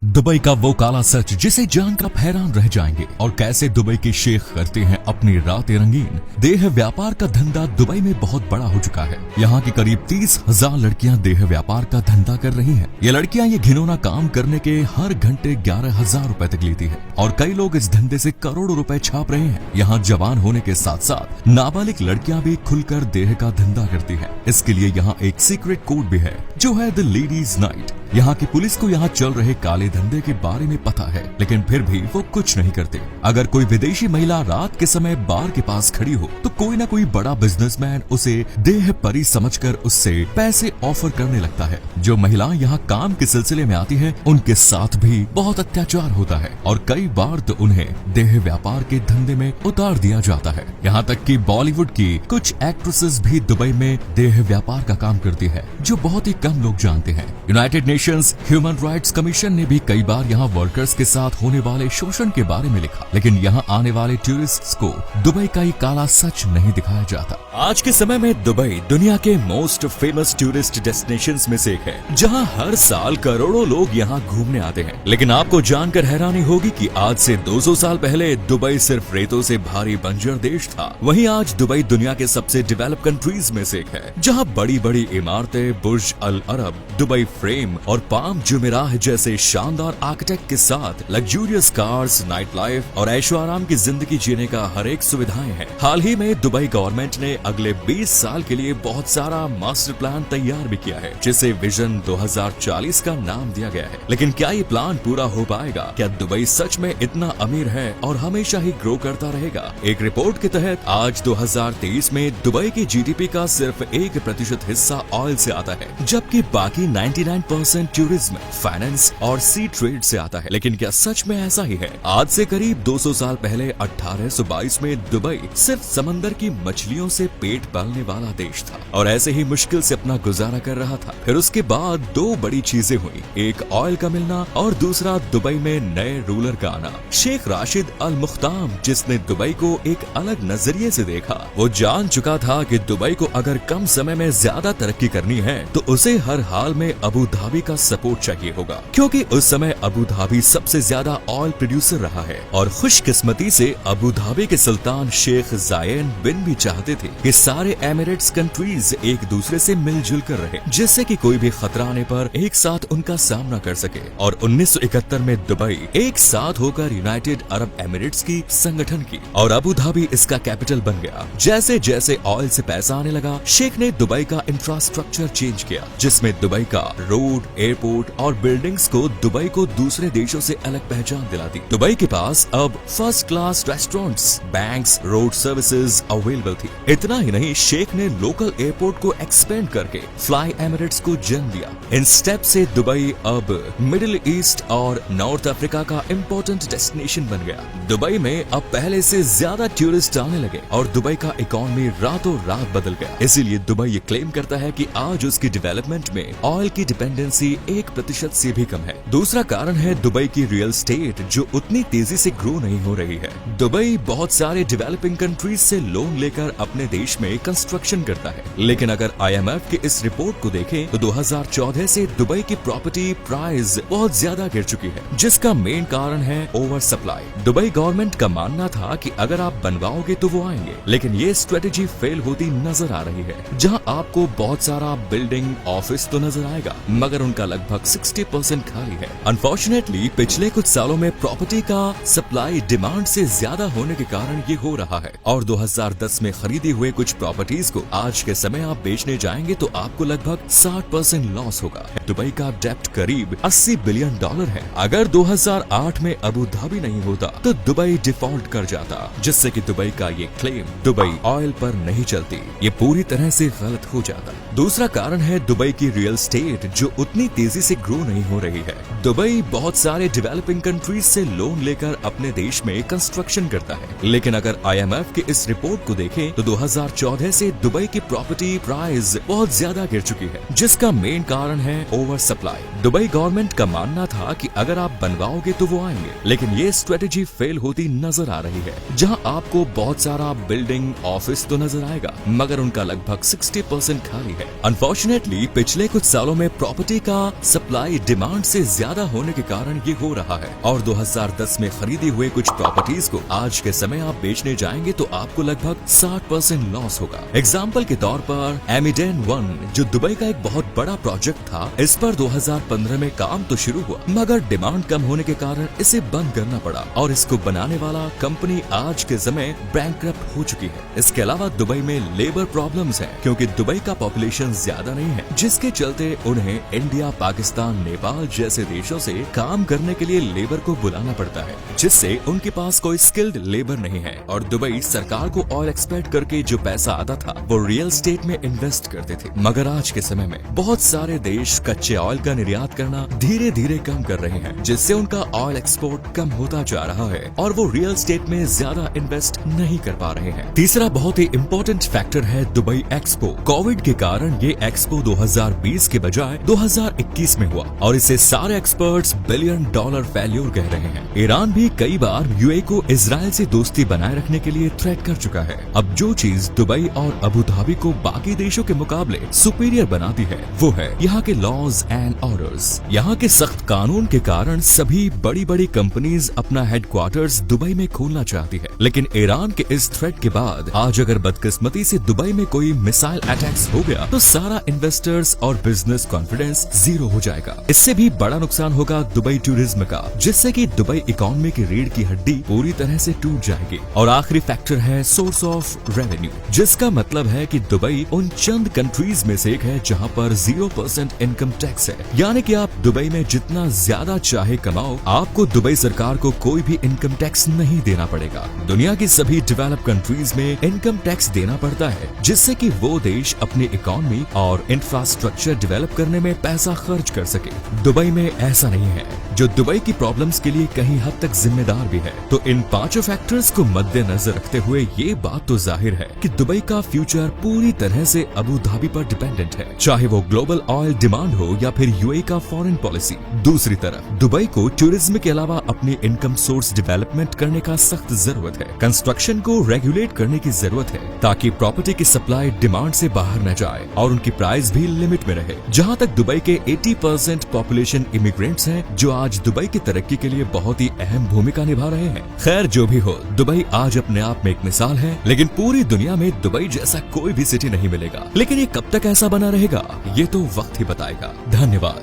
Dubai का वो काला सच जिसे जानकर आप हैरान रह जाएंगे और कैसे दुबई के शेख करते हैं अपनी रातें रंगीन। देह व्यापार का धंधा दुबई में बहुत बड़ा हो चुका है। यहाँ की करीब 30,000 लड़कियाँ देह व्यापार का धंधा कर रही हैं। ये लड़कियाँ ये घिनौना काम करने के हर घंटे 11,000 रुपए तक लेती है और कई लोग इस धंधे से करोड़ों रुपए छाप रहे हैं। यहाँ जवान होने के साथ साथ नाबालिग लड़कियाँ भी खुलकर देह का धंधा करती है। इसके लिए यहाँ एक सीक्रेट कोड भी है जो है द लेडीज नाइट। यहाँ की पुलिस को यहाँ चल रहे काले धंधे के बारे में पता है, लेकिन फिर भी वो कुछ नहीं करते। अगर कोई विदेशी महिला रात के समय बार के पास खड़ी हो तो कोई ना कोई बड़ा बिजनेसमैन उसे देह परी समझकर उससे पैसे ऑफर करने लगता है। जो महिला यहाँ काम के सिलसिले में आती है उनके साथ भी बहुत अत्याचार होता है और कई बार तो उन्हें देह व्यापार के धंधे में उतार दिया जाता है। यहाँ तक कि बॉलीवुड की कुछ एक्ट्रेसेस भी दुबई में देह व्यापार का काम करती है, जो बहुत ही कम लोग जानते हैं। United Nations human rights commission ने भी कई बार यहाँ वर्कर्स के साथ होने वाले शोषण के बारे में लिखा, लेकिन यहाँ आने वाले टूरिस्ट्स को दुबई का ये काला सच नहीं दिखाया जाता। आज के समय में दुबई दुनिया के मोस्ट फेमस टूरिस्ट डेस्टिनेशंस में से एक है, जहाँ हर साल करोड़ों लोग यहाँ घूमने आते हैं। लेकिन आपको जानकर हैरानी होगी कि आज से 200 साल पहले दुबई सिर्फ रेतों से भारी बंजर देश था। वहीं आज दुबई दुनिया के सबसे डेवलप कंट्रीज में से एक है, जहाँ बड़ी बड़ी इमारतें, बुर्ज अल अरब, दुबई फ्रेम और पाम जुमेराह जैसे शानदार आर्किटेक्ट के साथ लग्जूरियस कार्स, नाइट लाइफ और ऐशो आराम की जिंदगी जीने का हर एक सुविधाएं हैं। हाल ही में दुबई गवर्नमेंट ने अगले 20 साल के लिए बहुत सारा मास्टर प्लान तैयार भी किया है, जिसे विजन 2040 का नाम दिया गया है। लेकिन क्या ये प्लान पूरा हो पाएगा? क्या दुबई सच में इतना अमीर है और हमेशा ही ग्रो करता रहेगा? एक रिपोर्ट के तहत आज 2023 में दुबई की जीडीपी का सिर्फ 1% हिस्सा ऑयल से आता है, जबकि बाकी 99% टूरिज्म, फाइनेंस और सी ट्रेड से आता है। लेकिन क्या सच में ऐसा ही है? आज से करीब 200 साल पहले 1822 में दुबई सिर्फ समंदर की मछलियों से पेट पालने वाला देश था और ऐसे ही मुश्किल से अपना गुजारा कर रहा था। फिर उसके बाद दो बड़ी चीजें हुई, एक ऑयल का मिलना और दूसरा दुबई में नए रूलर का आना, शेख राशिद अल मुख्ताम, जिसने दुबई को एक अलग नजरिए से देखा। वो जान चुका था कि दुबई को अगर कम समय में ज्यादा तरक्की करनी है तो उसे हर हाल में अबू धाबी का सपोर्ट चाहिए होगा, क्योंकि उस समय अबू धाबी सबसे ज्यादा ऑयल प्रोड्यूसर रहा है और खुशकिस्मती से अबू धाबी के सुल्तान शेख जायन बिन भी चाहते थे कि सारे एमिरेट्स कंट्रीज एक दूसरे से मिलजुल कर रहे, जिससे कि कोई भी खतरा आने पर एक साथ उनका सामना कर सके। और 1971 में दुबई एक साथ होकर यूनाइटेड अरब एमिरेट्स की संगठन की और अबू धाबी इसका कैपिटल बन गया। जैसे जैसे ऑयल से पैसा आने लगा, शेख ने दुबई का इंफ्रास्ट्रक्चर चेंज किया, जिसमें दुबई का रोड, एयरपोर्ट और बिल्डिंग्स को दुबई को दूसरे देशों से अलग पहचान दिला दी। दुबई के पास अब first class restaurants, banks, road services available थी। इतना ही नहीं, शेख ने लोकल एयरपोर्ट को एक्सपेंड करके फ्लाई एमिरेट्स को जन्म दिया। इन स्टेप से दुबई अब मिडिल ईस्ट और नॉर्थ अफ्रीका का इम्पोर्टेंट डेस्टिनेशन बन गया। दुबई में अब पहले से ज्यादा टूरिस्ट आने लगे और दुबई का इकोनॉमी रातों रात बदल गया। इसीलिए दुबई ये क्लेम करता है कि आज उसकी डेवलपमेंट में ऑयल की डिपेंडेंसी 1% से भी कम है। दूसरा कारण है दुबई की रियल एस्टेट, जो उतनी तेजी से ग्रो नहीं हो रही है। दुबई बहुत सारे डेवलपिंग कंट्रीज से लोन लेकर अपने देश में कंस्ट्रक्शन करता है, लेकिन अगर IMF की इस रिपोर्ट को देखें तो 2014 से दुबई की प्रॉपर्टी प्राइस बहुत ज्यादा गिर चुकी है, जिसका मेन कारण है ओवर सप्लाई। दुबई गवर्नमेंट का मानना था कि अगर आप बनवाओगे तो वो आएंगे, लेकिन ये स्ट्रेटेजी फेल होती नजर आ रही है। जहां आपको बहुत सारा बिल्डिंग, ऑफिस तो नजर आएगा, मगर उनका लगभग 60% खाली है। अनफॉर्चुनेटली पिछले कुछ सालों में प्रॉपर्टी का सप्लाई डिमांड से ज्यादा होने के कारण ये हो रहा है और 2010 में खरीदे हुए कुछ प्रॉपर्टीज को आज के समय आप बेचने जाएंगे तो आपको लगभग 60% लॉस होगा। दुबई का डेप्ट करीब $80 बिलियन है। अगर 2008 में अबू धाबी नहीं होता तो दुबई डिफॉल्ट कर जाता, जिससे कि दुबई का ये क्लेम दुबई ऑयल पर नहीं चलती, ये पूरी तरह से गलत हो जाता। दूसरा कारण है दुबई की रियल एस्टेट, जो उतनी तेजी से ग्रो नहीं हो रही है। दुबई बहुत सारे डेवलपिंग कंट्रीज से लोन लेकर अपने देश में कंस्ट्रक्शन करता है, लेकिन अगर IMF की इस रिपोर्ट को देखें तो 2014 से दुबई की प्रॉपर्टी प्राइस बहुत ज्यादा गिर चुकी है, जिसका मेन कारण है ओवर सप्लाई। दुबई गवर्नमेंट का मानना था कि अगर आप बनवाओगे तो वो आएंगे, लेकिन ये स्ट्रेटेजी फेल होती नजर आ रही है। जहां आपको बहुत सारा बिल्डिंग, ऑफिस तो नजर आएगा, मगर उनका लगभग 60% खाली है। अनफॉर्चुनेटली पिछले कुछ सालों में प्रॉपर्टी का सप्लाई डिमांड से ज्यादा ज्यादा होने के कारण ये हो रहा है। और 2010 में खरीदी हुए कुछ प्रॉपर्टीज को आज के समय आप बेचने जाएंगे तो आपको लगभग 60% लॉस होगा। एग्जाम्पल के तौर पर एमिडेन 1 जो दुबई का एक बहुत बड़ा प्रोजेक्ट था, इस पर 2015 में काम तो शुरू हुआ मगर डिमांड कम होने के कारण इसे बंद करना पड़ा और इसको बनाने वाला कंपनी आज के समय बैंकक्रप्ट हो चुकी है। इसके अलावा दुबई में लेबर प्रॉब्लम्स हैं क्योंकि दुबई का पॉपुलेशन ज्यादा नहीं है, जिसके चलते उन्हें इंडिया, पाकिस्तान, नेपाल जैसे देशों से काम करने के लिए लेबर को बुलाना पड़ता है, जिससे उनके पास कोई स्किल्ड लेबर नहीं है। और दुबई सरकार को ऑयल एक्सपोर्ट करके जो पैसा आता था वो रियल एस्टेट में इन्वेस्ट करते थे, मगर आज के समय में बहुत सारे देश कच्चे ऑयल का निर्यात करना धीरे धीरे कम कर रहे हैं, जिससे उनका ऑयल एक्सपोर्ट कम होता जा रहा है और वो रियल एस्टेट में ज्यादा इन्वेस्ट नहीं कर पा रहे हैं। तीसरा बहुत ही इम्पोर्टेंट फैक्टर है दुबई एक्सपो। कोविड के कारण ये एक्सपो 2020 के बजाय 2021 में हुआ और इसे सारे एक्सपर्ट्स $बिलियन फेल्यूर कह रहे हैं। ईरान भी कई बार यूएई को इजराइल से दोस्ती बनाए रखने के लिए थ्रेट कर चुका है। अब जो चीज दुबई और अबू धाबी को बाकी देशों के मुकाबले सुपीरियर बनाती है वो है यहाँ के लॉज एंड ऑर्डर्स। यहाँ के सख्त कानून के कारण सभी बड़ी बड़ी कंपनीज अपना हेडक्वार्टर्स दुबई में खोलना चाहती है, लेकिन ईरान के इस थ्रेट के बाद आज अगर बदकिस्मती से दुबई में कोई मिसाइल अटैक्स हो गया तो सारा इन्वेस्टर्स और बिजनेस कॉन्फिडेंस जीरो हो जाएगा। इससे भी बड़ा नुकसान होगा दुबई टूरिज्म का, जिससे कि दुबई इकोनॉमी की रीढ़ की हड्डी पूरी तरह से टूट जाएगी। और आखिरी फैक्टर है सोर्स ऑफ रेवेन्यू, जिसका मतलब है कि दुबई उन चंद कंट्रीज में से एक है जहां पर 0% इनकम टैक्स है, यानी कि आप दुबई में जितना ज्यादा चाहे कमाओ, आपको दुबई सरकार को कोई भी इनकम टैक्स नहीं देना पड़ेगा। दुनिया की सभी डेवलप कंट्रीज में इनकम टैक्स देना पड़ता है, जिससे कि वो देश अपनी इकोनॉमी और इंफ्रास्ट्रक्चर डेवलप करने में पैसा खर्च कर सके। दुबई में ऐसा नहीं है, जो दुबई की प्रॉब्लम्स के लिए कहीं हद तक जिम्मेदार भी है। तो इन पांचों फैक्टर्स को मद्देनजर रखते हुए ये बात तो जाहिर है कि दुबई का फ्यूचर पूरी तरह से अबू धाबी पर डिपेंडेंट है, चाहे वो ग्लोबल ऑयल डिमांड हो या फिर यूएई का फॉरेन पॉलिसी। दूसरी तरफ दुबई को टूरिज्म के अलावा अपनी इनकम सोर्स डेवलपमेंट करने का सख्त जरूरत है। कंस्ट्रक्शन को रेगुलेट करने की जरूरत है ताकि प्रॉपर्टी की सप्लाई डिमांड से बाहर न जाए और उनकी प्राइस भी लिमिट में रहे। जहाँ तक दुबई के 80% पॉपुलेशन इमिग्रेंट्स हैं, जो आज दुबई की तरक्की के लिए बहुत ही अहम भूमिका निभा रहे हैं। खैर जो भी हो, दुबई आज अपने आप में एक मिसाल है, लेकिन पूरी दुनिया में दुबई जैसा कोई भी सिटी नहीं मिलेगा। लेकिन ये कब तक ऐसा बना रहेगा ये तो वक्त ही बताएगा। धन्यवाद।